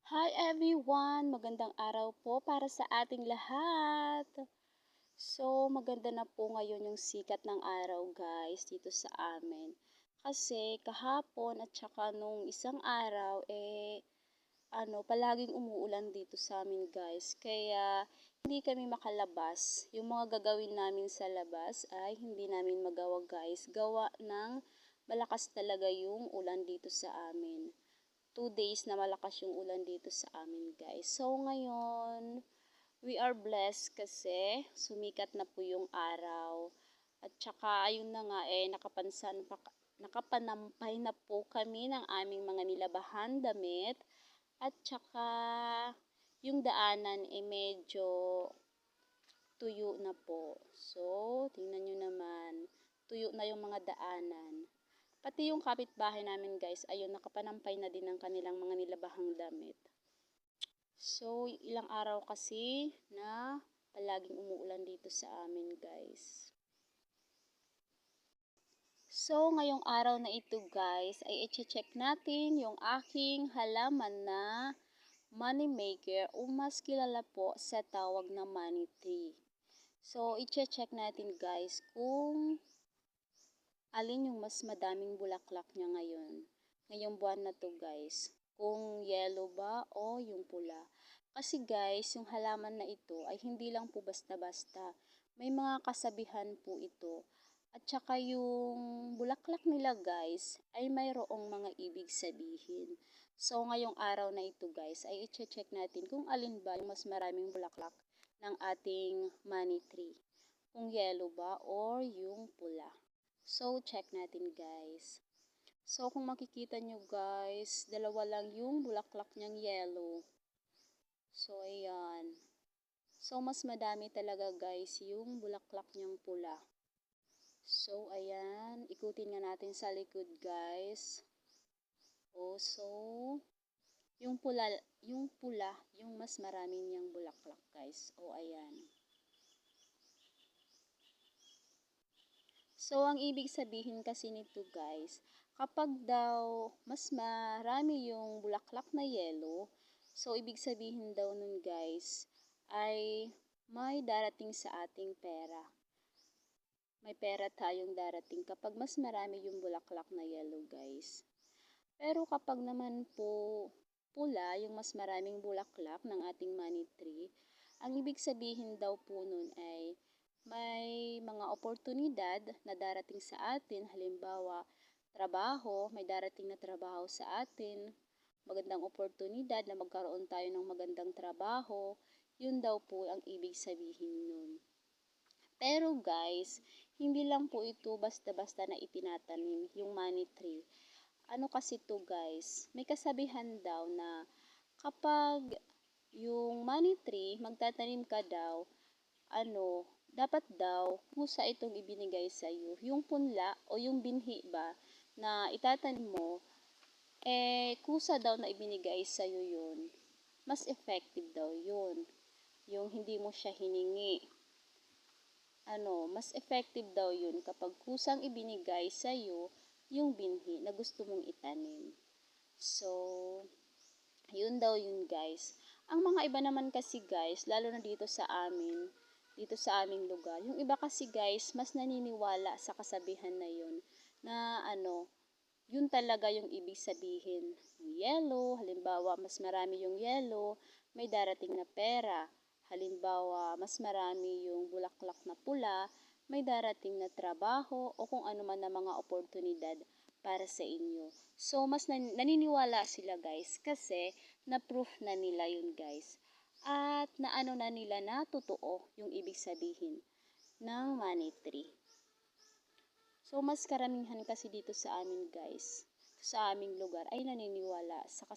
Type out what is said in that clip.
Hi everyone! Magandang araw po para sa ating lahat. So, maganda na po ngayon yung sikat ng araw guys dito sa amin. Kasi kahapon at saka nung isang araw palaging umuulan dito sa amin guys. Kaya hindi kami makalabas. Yung mga gagawin namin sa labas ay hindi namin magawa guys. Gawa ng malakas talaga yung ulan dito sa amin. 2 days na malakas yung ulan dito sa amin guys. So ngayon, we are blessed kasi sumikat na po yung araw. At saka ayun na nga nakapanampay na po kami ng aming mga nilabahan damit. At saka yung daanan medyo tuyo na po. So, tingnan nyo naman, tuyo na yung mga daanan. Pati yung kapitbahay namin guys, ayun, nakapanampay na din ng kanilang mga nilabahang damit. So, ilang araw kasi na palaging umuulan dito sa amin guys. So, ngayong araw na ito guys, ay i-check natin yung aking halaman na money maker o mas kilala po sa tawag na money tree. So, i-check natin guys kung alin yung mas madaming bulaklak niya ngayon. Ngayong buwan na to guys. Kung yellow ba o yung pula. Kasi guys, yung halaman na ito ay hindi lang po basta-basta. May mga kasabihan po ito. At saka yung bulaklak nila guys ay mayroong mga ibig sabihin. So ngayong araw na ito guys ay i-check natin kung alin ba yung mas maraming bulaklak ng ating money tree. Kung yellow ba or yung pula. So, check natin guys. So, kung makikita nyo guys, dalawa lang yung bulaklak niyang yellow. So, ayan. So, mas madami talaga guys yung bulaklak niyang pula. So, ayan. Ikutin nga natin sa likod guys. So, yung pula, yung mas marami niyang bulaklak guys. Ayan. So, ang ibig sabihin kasi nito guys, kapag daw mas marami yung bulaklak na yellow, so ibig sabihin daw nun guys, ay may darating sa ating pera. May pera tayong darating kapag mas marami yung bulaklak na yellow guys. Pero kapag naman po pula, yung mas maraming bulaklak ng ating money tree, ang ibig sabihin daw po nun ay may mga oportunidad na darating sa atin, halimbawa trabaho, may darating na trabaho sa atin, magandang oportunidad na magkaroon tayo ng magandang trabaho, yun daw po ang ibig sabihin nun. Pero guys, hindi lang po ito basta-basta na itinatanim, yung money tree. Ano kasi to guys, may kasabihan daw na kapag yung money tree, magtatanim ka daw, dapat daw kusa itong ibinigay sa iyo. Yung punla o yung binhi ba na itatanim mo, kusa daw na ibinigay sa iyo yun. Mas effective daw yun. Yung hindi mo siya hiningi. Mas effective daw yun kapag kusang ibinigay sa iyo yung binhi na gusto mong itanim. So, yun daw yun guys. Ang mga iba naman kasi guys, lalo na dito sa aming lugar. Yung iba kasi guys, mas naniniwala sa kasabihan na yun na yun talaga yung ibig sabihin. Yung yellow, halimbawa mas marami yung yellow, may darating na pera. Halimbawa, mas marami yung bulaklak na pula, may darating na trabaho o kung ano man na mga oportunidad para sa inyo. So, mas naniniwala sila guys kasi na-proof na nila yun guys. At naano na nila na totoo yung ibig sabihin ng money tree. So, mas karamihan kasi dito sa amin guys, sa aming lugar ay naniniwala sa